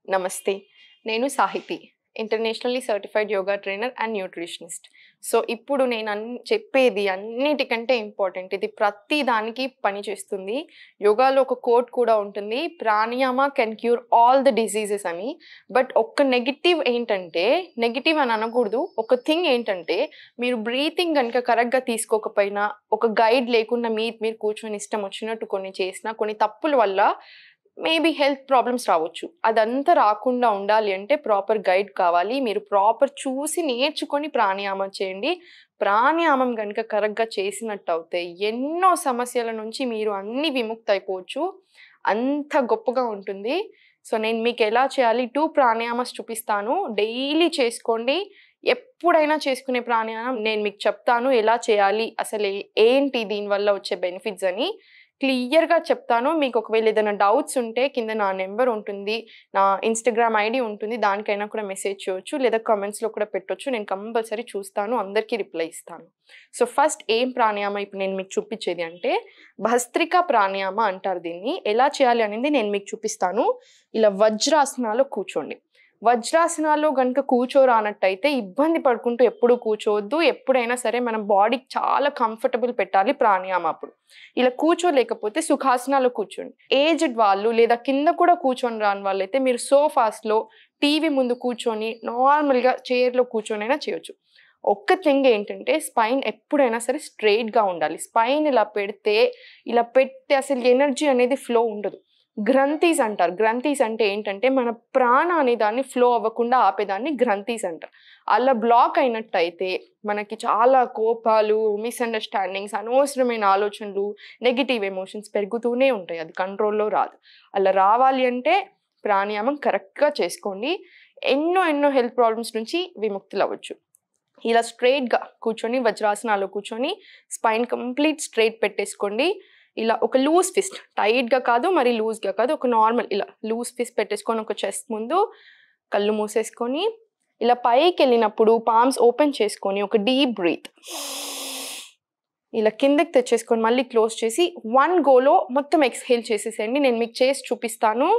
నమస్తే. నేను Sahithi. Internationally certified yoga trainer and nutritionist. So, ఇప్పుడు నేను చెప్పేది అన్నిటికంటే ఇంపార్టెంట్. ఇది ప్రతి దానికి పనిచేస్తుంది. యోగాలో ఒక కోట్ కూడా ఉంటుంది. Pranayama can cure all the diseases అని. బట్ ఒక్క నెగెటివ్ ఏంటంటే, నెగెటివ్ అని అనకూడదు. ఒక థింగ్ ఏంటంటే, మీరు బ్రీతింగ్ గనుక కరెక్ట్‌గా తీసుకోకపోయినా, ఒక గైడ్ లేకుండా మీరు కూర్చొని ఇష్టం వచ్చినట్టు కొన్ని చేసినా, కొన్ని తప్పుల వల్ల మేబీ హెల్త్ ప్రాబ్లమ్స్ రావచ్చు. అదంతా రాకుండా ఉండాలి అంటే ప్రాపర్ గైడ్ కావాలి. మీరు ప్రాపర్ చూసి నేర్చుకొని ప్రాణాయామం చేయండి. ప్రాణాయామం గనుక కరెక్ట్‌గా చేసినట్టయితే ఎన్నో సమస్యల నుంచి మీరు విముక్తయిపోవచ్చు. అంత గొప్పగా ఉంటుంది. సో, నేను మీకెలా చేయాలి 2 ప్రాణాయామాస్ చూపిస్తాను. డైలీ చేసుకోండి. ఎప్పుడైనా చేసుకునే ప్రాణాయామం నేను మీకు చెప్తాను ఎలా చేయాలి? అసలు ఏంటి దీనివల్ల వచ్చే బెనిఫిట్స్ అని. క్లియర్‌గా చెప్తాను. మీకు ఒకవేళ ఏదైనా డౌట్స్ ఉంటే కింద నా నంబర్ ఉంటుంది. నా ఇన్‌స్టాగ్రామ్ ఐడీ ఉంటుంది. దానికైనా కూడా మెసేజ్ చేయొచ్చు. లేదా కామెంట్స్‌లో కూడా పెట్టొచ్చు. నేను కంపల్సరీ చూస్తాను. అందరికీ రిప్లై ఇస్తాను. సో, ఫస్ట్ ఏం ప్రాణాయామం ఇప్పుడు నేను మీకు చూపించేది అంటే భస్త్రికా ప్రాణాయామ అంటారు దీన్ని. ఎలా చేయాలి అనేది నేను మీకు చూపిస్తాను. ఇలా వజ్రాసనాలో కూర్చోండి. వజ్రాసనాల్లో గనుక కూర్చోరానట్టయితే ఇబ్బంది పడుకుంటూ ఎప్పుడూ కూర్చోవద్దు. ఎప్పుడైనా సరే మనం బాడీకి చాలా కంఫర్టబుల్ పెట్టాలి ప్రాణాయామం అప్పుడు. ఇలా కూర్చోలేకపోతే సుఖాసనాలో కూర్చోండి. ఏజ్డ్ వాళ్ళు లేదా కింద కూడా కూర్చొని రాని వాళ్ళైతే మీరు సోఫాస్‌లో, టీవీ ముందు కూర్చొని నార్మల్‌గా చైర్‌లో కూర్చొనైనా చేయొచ్చు. ఒక్క థింగ్ ఏంటంటే స్పైన్ ఎప్పుడైనా సరే స్ట్రెయిట్‌గా ఉండాలి. స్పైన్ ఇలా పెడితే అసలు ఎనర్జీ అనేది ఫ్లో ఉండదు. గ్రంథీస్ అంటారు. గ్రంథీస్ అంటే ఏంటంటే మన ప్రాణ అనే దాన్ని ఫ్లో అవ్వకుండా ఆపేదాన్ని గ్రంథీస్ అంటారు. అలా బ్లాక్ అయినట్టయితే మనకి చాలా కోపాలు, మిస్‌అండర్‌స్టాండింగ్స్, అనవసరమైన ఆలోచనలు, నెగెటివ్ ఎమోషన్స్ పెరుగుతూనే ఉంటాయి. అది కంట్రోల్‌లో రాదు. అలా రావాలి అంటే ప్రాణాయామం కరెక్ట్‌గా చేసుకోండి. ఎన్నో హెల్త్ ప్రాబ్లమ్స్ నుంచి విముక్తులవ్వచ్చు. ఇలా స్ట్రెయిట్‌గా కూర్చొని వజ్రాసనాలో కూర్చొని స్పైన్ కంప్లీట్ స్ట్రెయిట్ పెట్టేసుకోండి. ఇలా ఒక లూజ్ ఫిస్ట్ టైట్‌గా కాదు, మరి లూజ్‌గా కాదు. ఒక నార్మల్ ఇలా లూజ్ ఫిస్ట్ పెట్టేసుకొని ఒక చెస్ట్ ముందు కళ్ళు మూసేసుకొని ఇలా పైకెళ్ళినప్పుడు పామ్స్ ఓపెన్ చేసుకొని ఒక డీప్ బ్రీత్. ఇలా కిందకి తెచ్చేసుకొని మళ్ళీ క్లోజ్ చేసి 1 గోలో మొత్తం ఎక్స్‌హేల్ చేసేసేయండి. నేను మీకు చేసి చూపిస్తాను.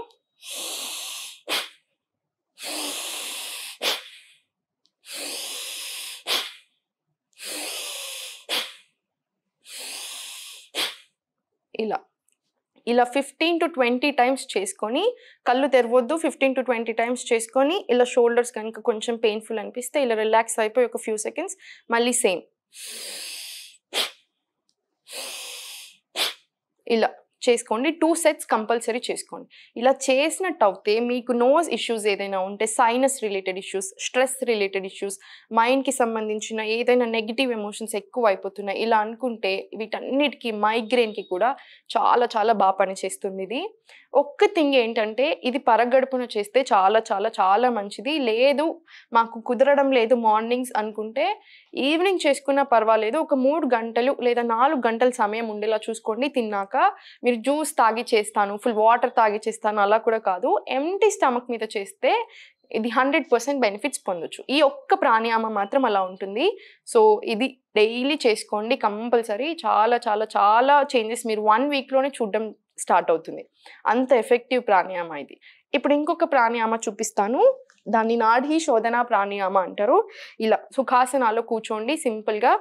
ఇలా 15-20 టైమ్స్ చేసుకొని కళ్ళు తెరవొద్దు. 15-20 టైమ్స్ చేసుకొని ఇలా షోల్డర్స్ గనుక కొంచెం పెయిన్‌ఫుల్ అనిపిస్తే ఇలా రిలాక్స్ అయిపోయి ఒక ఫ్యూ సెకండ్స్ మళ్ళీ సేమ్. ఇలా చేసుకోండి. 2 సెట్స్ కంపల్సరీ చేసుకోండి. ఇలా చేసినట్టయితే మీకు నోస్ ఇష్యూస్ ఏదైనా ఉంటే sinus related issues, stress related issues, మైండ్‌కి సంబంధించిన ఏదైనా నెగెటివ్ ఎమోషన్స్ ఎక్కువైపోతున్నాయి ఇలా అనుకుంటే వీటన్నిటికి మైగ్రేన్‌కి కూడా చాలా పనిచేస్తుంది ఇది. ఒక్క థింగ్ ఏంటంటే ఇది పరగడుపున చేస్తే చాలా మంచిది. లేదు మాకు కుదరడం లేదు మార్నింగ్స్ అనుకుంటే ఈవినింగ్ చేసుకున్నా పర్వాలేదు. ఒక 3 గంటలు లేదా 4 గంటల సమయం ఉండేలా చూసుకోండి తిన్నాక. మీరు జ్యూస్ తాగి చేస్తాను, ఫుల్ వాటర్ తాగి చేస్తాను అలా కూడా కాదు. ఎంప్టీ స్టమక్ మీద చేస్తే ఇది 100% బెనిఫిట్స్ పొందొచ్చు. ఈ ఒక్క ప్రాణాయామం మాత్రం అలా ఉంటుంది. సో, ఇది డైలీ చేసుకోండి కంపల్సరీ. చాలా చేంజెస్ మీరు 1 వీక్‌లోనే చూడడం స్టార్ట్ అవుతుంది. అంత ఎఫెక్టివ్ ప్రాణాయామ ఇది. ఇప్పుడు ఇంకొక ప్రాణాయామ చూపిస్తాను. దాన్ని నాడీ శోధన ప్రాణాయామ అంటారు. ఇలా సుఖాసనాలో కూర్చోండి సింపుల్‌గా.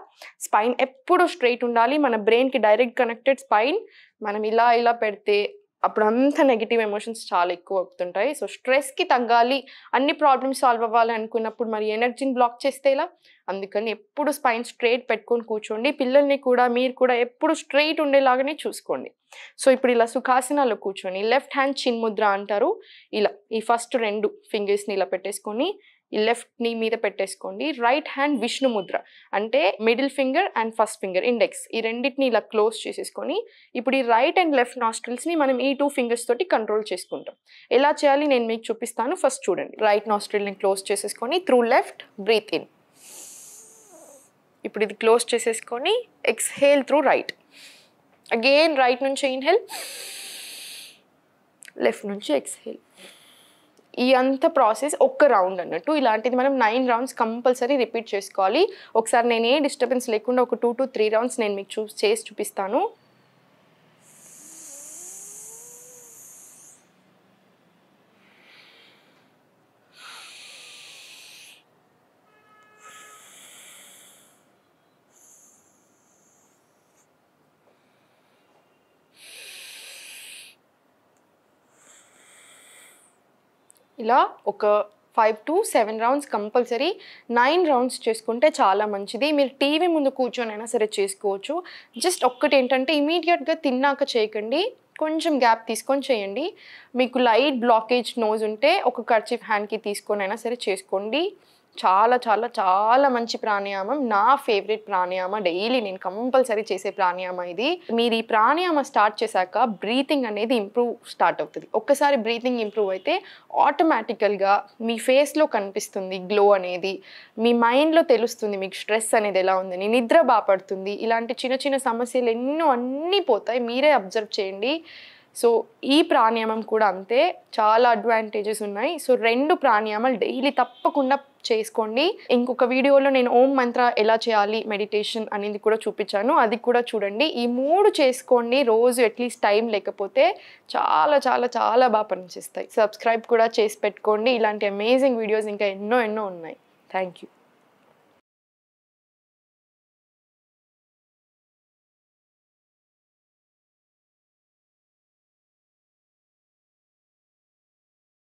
స్పైన్ ఎప్పుడు స్ట్రెయిట్ ఉండాలి. మన బ్రెయిన్‌కి డైరెక్ట్ కనెక్టెడ్ స్పైన్. మనం ఇలా పెడితే అప్పుడంతా నెగెటివ్ ఎమోషన్స్ చాలా ఎక్కువ అవుతుంటాయి. సో, స్ట్రెస్‌కి తగ్గాలి, అన్ని ప్రాబ్లమ్స్ సాల్వ్ అవ్వాలి అనుకున్నప్పుడు మరి ఎనర్జీని బ్లాక్ చేస్తే ఎలా? అందుకని ఎప్పుడు స్పైన్ స్ట్రెయిట్ పెట్టుకొని కూర్చోండి. పిల్లల్ని కూడా మీరు కూడా ఎప్పుడు స్ట్రెయిట్ ఉండేలాగానే చూసుకోండి. సో, ఇప్పుడు ఇలా సుఖాసనాలో కూర్చొని లెఫ్ట్ హ్యాండ్ చిన్ ముద్ర అంటారు. ఇలా ఈ ఫస్ట్ 2 ఫింగర్స్‌ని ఇలా పెట్టేసుకొని ఈ లెఫ్ట్ నీ మీద పెట్టేసుకోండి. రైట్ హ్యాండ్ విష్ణు ముద్ర అంటే middle finger and first finger index ఈ రెండిటిని ఇలా క్లోజ్ చేసేసుకొని ఇప్పుడు ఈ రైట్ అండ్ లెఫ్ట్ నాస్ట్రిల్స్‌ని మనం ఈ 2 ఫింగర్స్ తోటి కంట్రోల్ చేసుకుంటాం. ఎలా చేయాలి నేను మీకు చూపిస్తాను. ఫస్ట్ చూడండి. రైట్ నాస్ట్రిల్‌ని క్లోజ్ చేసేసుకొని త్రూ లెఫ్ట్ బ్రీత్ ఇన్. ఇప్పుడు ఇది క్లోజ్ చేసేసుకొని exhale through right. Again right నుంచి ఇన్‌హేల్, లెఫ్ట్ నుంచి ఎక్స్‌హేల్. ఈ అంత ప్రాసెస్ ఒక్క రౌండ్ అన్నట్టు. ఇలాంటిది మనం 9 రౌండ్స్ కంపల్సరీ రిపీట్ చేసుకోవాలి. ఒకసారి నేను ఏ డిస్టర్బెన్స్ లేకుండా ఒక 2-3 రౌండ్స్ నేను మీకు చేసి చూపిస్తాను. ఇలా ఒక 5 to 7 రౌండ్స్ కంపల్సరీ. 9 రౌండ్స్ చేసుకుంటే చాలా మంచిది. మీరు టీవీ ముందు కూర్చొనైనా సరే చేసుకోవచ్చు. జస్ట్ ఒక్కటేంటంటే ఇమ్మీడియట్‌గా తిన్నాక చేయకండి. కొంచెం గ్యాప్ తీసుకొని చేయండి. మీకు లైట్ బ్లాకేజ్ నోస్ ఉంటే ఒక కర్చీఫ్ హ్యాండ్‌కి తీసుకొనైనా సరే చేసుకోండి. చాలా చాలా చాలా మంచి ప్రాణాయామం. నా ఫేవరెట్ ప్రాణాయామ. డైలీ నేను కంపల్సరీ చేసే ప్రాణాయామ ఇది. మీరు ఈ ప్రాణాయామ స్టార్ట్ చేశాక బ్రీతింగ్ అనేది స్టార్ట్ అవుతది. ఒక్కసారి బ్రీతింగ్ ఇంప్రూవ్ అయితే ఆటోమేటికల్‌గా మీ ఫేస్‌లో కనిపిస్తుంది గ్లో అనేది. మీ మైండ్‌లో తెలుస్తుంది మీకు స్ట్రెస్ అనేది ఎలా ఉందని. నిద్ర పడుతుంది. ఇలాంటి చిన్న చిన్న సమస్యలు ఎన్నో అన్నీ పోతాయి. మీరే అబ్జర్వ్ చేయండి. సో ఈ ప్రాణాయామం కూడా అంతే. చాలా అడ్వాంటేజెస్ ఉన్నాయి. సో 2 ప్రాణాయామాలు డైలీ తప్పకుండా చేసుకోండి. ఇంకొక వీడియోలో నేను ఓం మంత్ర ఎలా చేయాలి మెడిటేషన్ అనేది కూడా చూపించాను. అది కూడా చూడండి. ఈ 3 చేసుకోండి రోజు అట్లీస్ట్ టైం లేకపోతే. చాలా చాలా చాలా బాగా పనిచేస్తాయి. సబ్స్క్రైబ్ కూడా చేసి పెట్టుకోండి. ఇలాంటి అమేజింగ్ వీడియోస్ ఇంకా ఎన్నో ఎన్నో ఉన్నాయి. Thank you.